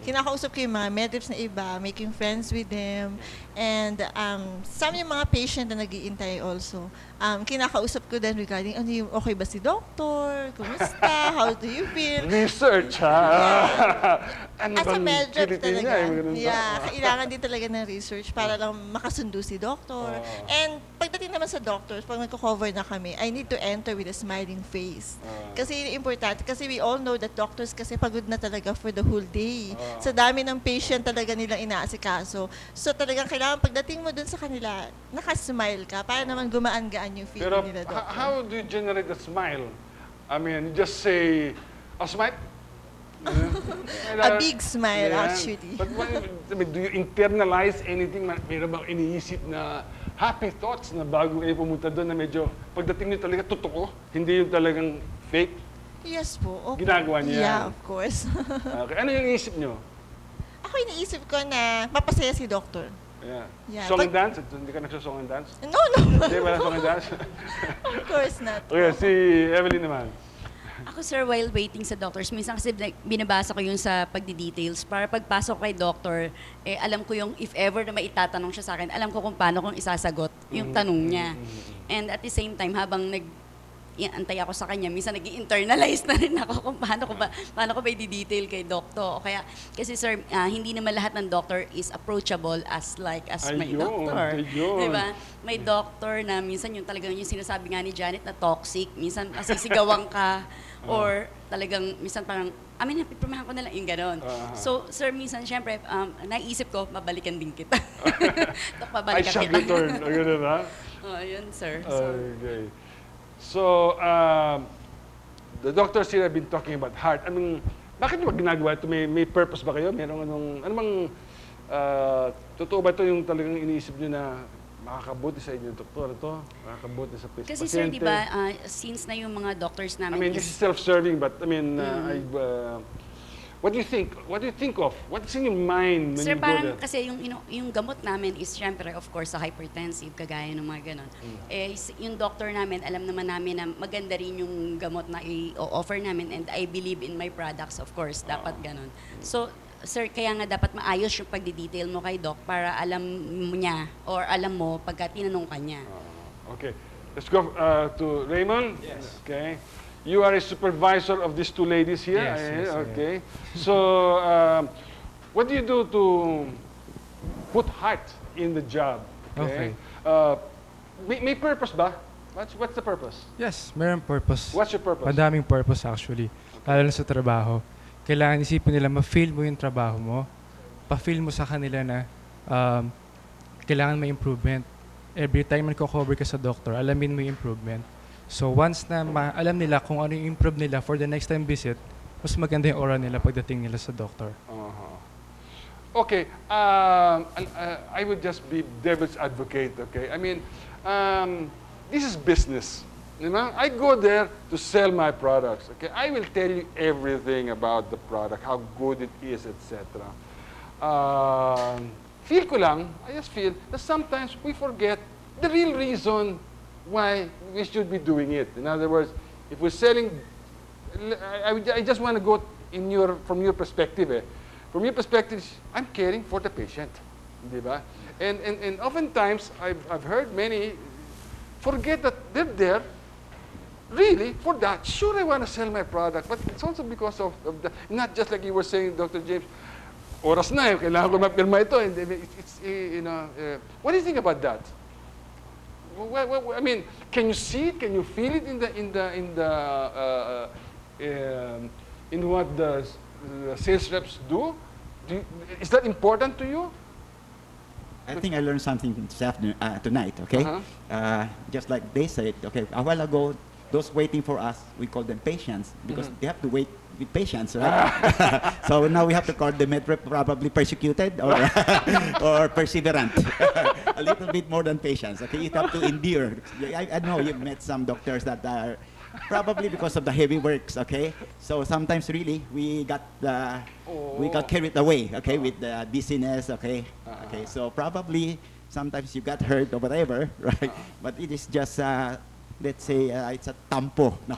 kinakausap ko yung mga medreps na iba, making friends with them. And some yung mga patient na nag-iintay also. Kinakausap ko din regarding, ano yung, okay ba si doctor? Kumusta? How do you feel? Research, ha? Ano As a bang medrep kilitin talaga, niya? Yung ganun ba? yeah, kailangan din talaga ng research para lang makasundo si doctor. And pagdating naman sa doctors, pag nagko-cover na kami, I need to enter with a smiling face. Kasi importante, kasi we all know that doctors kasi pagod na talaga for the whole day. Sa dami ng patient talaga nilang inaasikaso. So talagang kailangan pagdating mo dun sa kanila, nakasmile ka para naman gumaan-gaan yung feeling Pero nila, doctor. how do you generate a smile? I mean, you just say, a smile? A big smile, actually. But I mean, do you internalize anything? Meron bang iniisip na happy thoughts na bago kayo pumunta doon na medyo pagdating niyo talaga totoo? Hindi yung talagang fake? Yes po. Okay. Ginagawa niya? Yeah, of course. Okay. Ano yung iniisip niyo? Ako iniisip ko na mapasaya si doctor. Yeah. Yeah, Song and dance? Hindi ka nagsasong and dance? No. Hindi ba song and dance? Of course not. Okay, si Evelyn naman. Ako, sir, while waiting sa doctors, minsan kasi binabasa ko yung sa pagdi-details para pagpasok kay doctor, alam ko yung if ever na maitatanong siya sa akin, alam ko kung paano kong isasagot yung tanong niya. And at the same time, habang antay ako sa kanya, minsan nag-internalize na rin ako kung paano ko ba i-detail kay doctor. O kaya, kasi sir, hindi naman lahat ng doctor is approachable as my doctor. Diba? May doctor na minsan yung talagang yung sinasabi nga ni Janet na toxic, minsan masisigawan ka, or talagang minsan parang, napipirmahan ko na lang yung ganon. So, sir, minsan, syempre, naisip ko, mabalikan din kita. I shall return. Ganun ha? Yun, sir. Okay. So, the doctors here have been talking about heart. Bakit nyo ginagawa ito? May purpose ba kayo? Ano bang, totoo ba ito yung talagang iniisip nyo na makakabuti sa inyo, doktor, ito? Makakabuti sa pasyente? Kasi sir, di ba, since na yung mga doctors namin this is self-serving, but what do you think? What do you think of? What's in your mind when sir, you go parang there? kasi yung gamot namin is syempre, of course, sa hypertensive, kagaya ng mga ganon. Yung doctor namin, alam naman namin na maganda rin yung gamot na i-offer namin, and I believe in my products, of course, dapat ganon. So, sir, kaya nga dapat maayos yung pagdi-detail mo kay doc para alam mo niya or alam mo pagka tinanong ka niya. Okay. Let's go to Raymond. Yes. Okay. You are a supervisor of these two ladies here. Yes, Okay. So, what do you do to put heart in the job? Okay. May purpose ba? What's the purpose? Yes, mayroong purpose. What's your purpose? Madaming purpose actually. Lalo na sa trabaho. Kailangan isipin nila, ma-feel mo yung trabaho mo. Pa-feel mo sa kanila na kailangan may improvement. Every time nagko-cover ka sa doctor, alamin mo yung improvement. So once na alam nila kung ano yung improve nila for the next time visit, mas maganda yung aura nila pagdating nila sa doctor. Okay, I would just be devil's advocate, okay? This is business. You know? I go there to sell my products, okay? I will tell you everything about the product, how good it is, etc. Feel ko lang, I just feel that sometimes we forget the real reason why we should be doing it. In other words, if we're selling, I just want to go from your perspective. From your perspective, I'm caring for the patient, diba? And oftentimes I've heard many forget that they're there really for that. Sure, I want to sell my product, but it's also because of the, not just like you were saying, Dr. James. Oras na, kailangan ko mapirma ito. What do you think about that? Can you see it? Can you feel it in what the sales reps do? Is that important to you? I think I learned something tonight. Okay, just like they said. Okay, a while ago, those waiting for us, we call them patients because they have to wait with patience, right? So now we have to call them probably persecuted or or perseverant. A little bit more than patience. Okay, you have to endure. I know you've met some doctors that are probably because of the heavy works. Okay, so sometimes really we got carried away. Okay, with the dizziness. Okay, so probably sometimes you got hurt or whatever, right? But it is just let's say it's a tampo, no?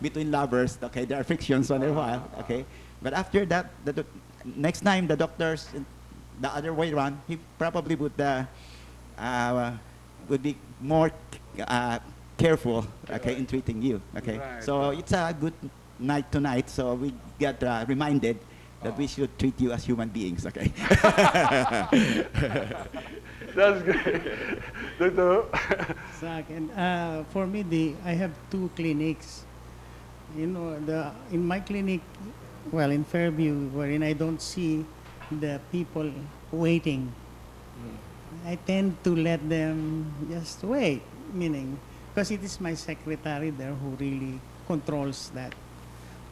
Between lovers. Okay, there are frictions on a while. Okay, but after that, next time the doctors, the other way around, he probably would be more careful, okay, in treating you, okay. Right. So it's a good night tonight. So we get reminded that we should treat you as human beings, okay. That's great. Doctor? Sa akin, for me, I have two clinics. You know, in my clinic, well, in Fairview, wherein I don't see the people waiting, I tend to let them just wait, meaning, because it is my secretary there who really controls that.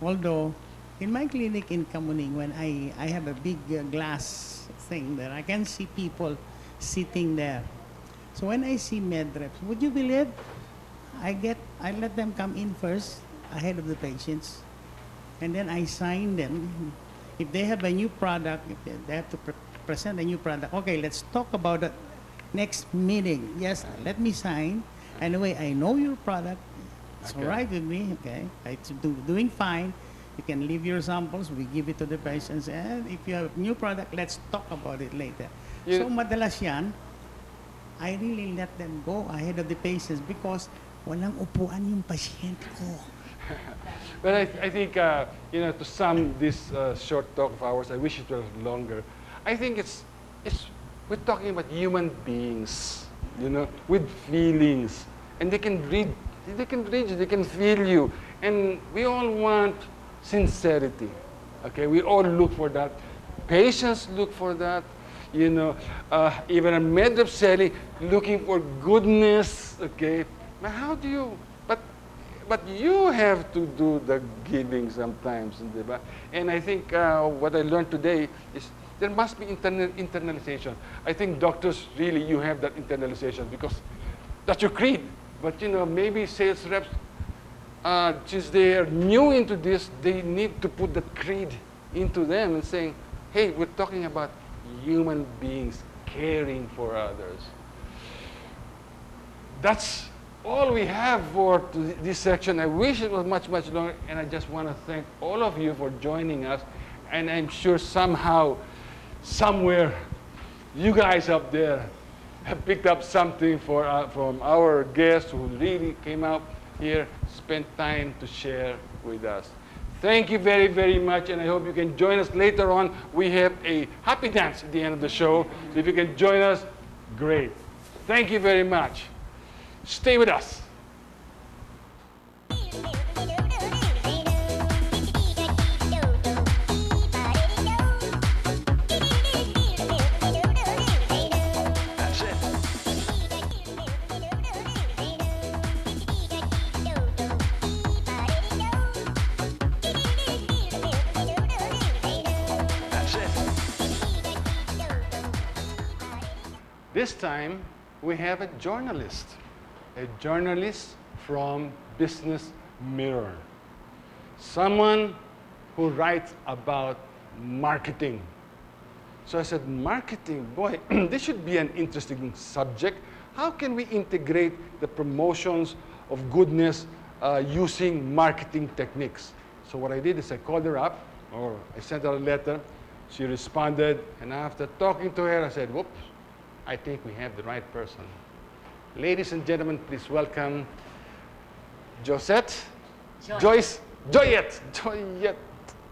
Although, in my clinic in Kamuning, when I have a big glass thing there, I can see people sitting there. So when I see med reps, would you believe I let them come in first ahead of the patients, and then I sign them. If they have a new product, if they have to present a new product, okay, let's talk about the next meeting. Yes, let me sign. Anyway, I know your product. It's all right with me, okay? It's doing fine. You can leave your samples, we give it to the patients, and if you have a new product, let's talk about it later. So madalas yan, I really let them go ahead of the patients because walang upuan yung pasyente ko. But I think, you know, to sum this short talk of ours, I wish it were longer. I think we're talking about human beings, you know, with feelings. And they can read you, they can feel you. And we all want sincerity, okay? We all look for that. Patients look for that. You know, even a med rep selling, looking for goodness, okay? But how do you, but you have to do the giving sometimes, diba? And I think what I learned today is there must be internalization. I think doctors really, you have that internalization because that's your creed. But you know, maybe sales reps, since they are new into this, they need to put that creed into them and saying, hey, we're talking about human beings caring for others. That's all we have for this section. I wish it was much, much longer, and I just want to thank all of you for joining us. And I'm sure somehow, somewhere, you guys up there have picked up something from our guests who really came out here, spent time to share with us. Thank you very, very much, and I hope you can join us later on. We have a happy dance at the end of the show, so if you can join us, great. Thank you very much. Stay with us. This time, we have a journalist from Business Mirror, someone who writes about marketing. So I said, marketing, boy, this should be an interesting subject. How can we integrate the promotions of goodness using marketing techniques? So what I did is I called her up, or I sent her a letter. She responded, and after talking to her, I said, whoops, I think we have the right person. Ladies and gentlemen, please welcome Joyette Perez.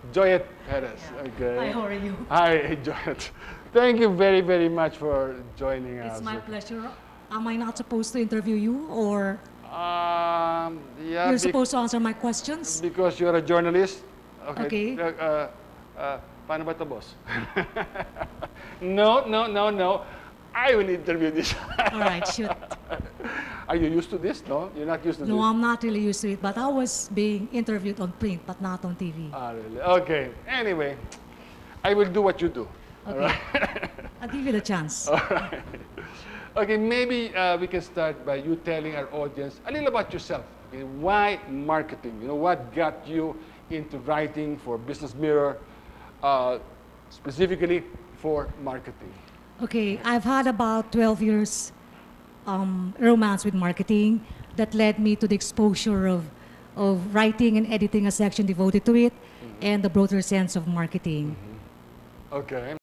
Okay. Hi, how are you? Hi, Joyette. Thank you very, very much for joining us. It's my pleasure. Am I not supposed to interview you, or Yeah. you're supposed to answer my questions? Because you're a journalist. Okay. Paano ba ito, boss? No. I will interview this. All right, shoot. Are you used to this? No? You're not used to this? No, I'm not really used to it, but I was being interviewed on print, but not on TV. Ah, really? Okay. Anyway, I will do what you do. All Okay. right? I'll give you the chance. All right. Okay, maybe we can start by you telling our audience a little about yourself. Okay? Why marketing? You know, what got you into writing for Business Mirror, specifically for marketing? Okay, I've had about 12 years romance with marketing that led me to the exposure of writing and editing a section devoted to it and the broader sense of marketing. Okay.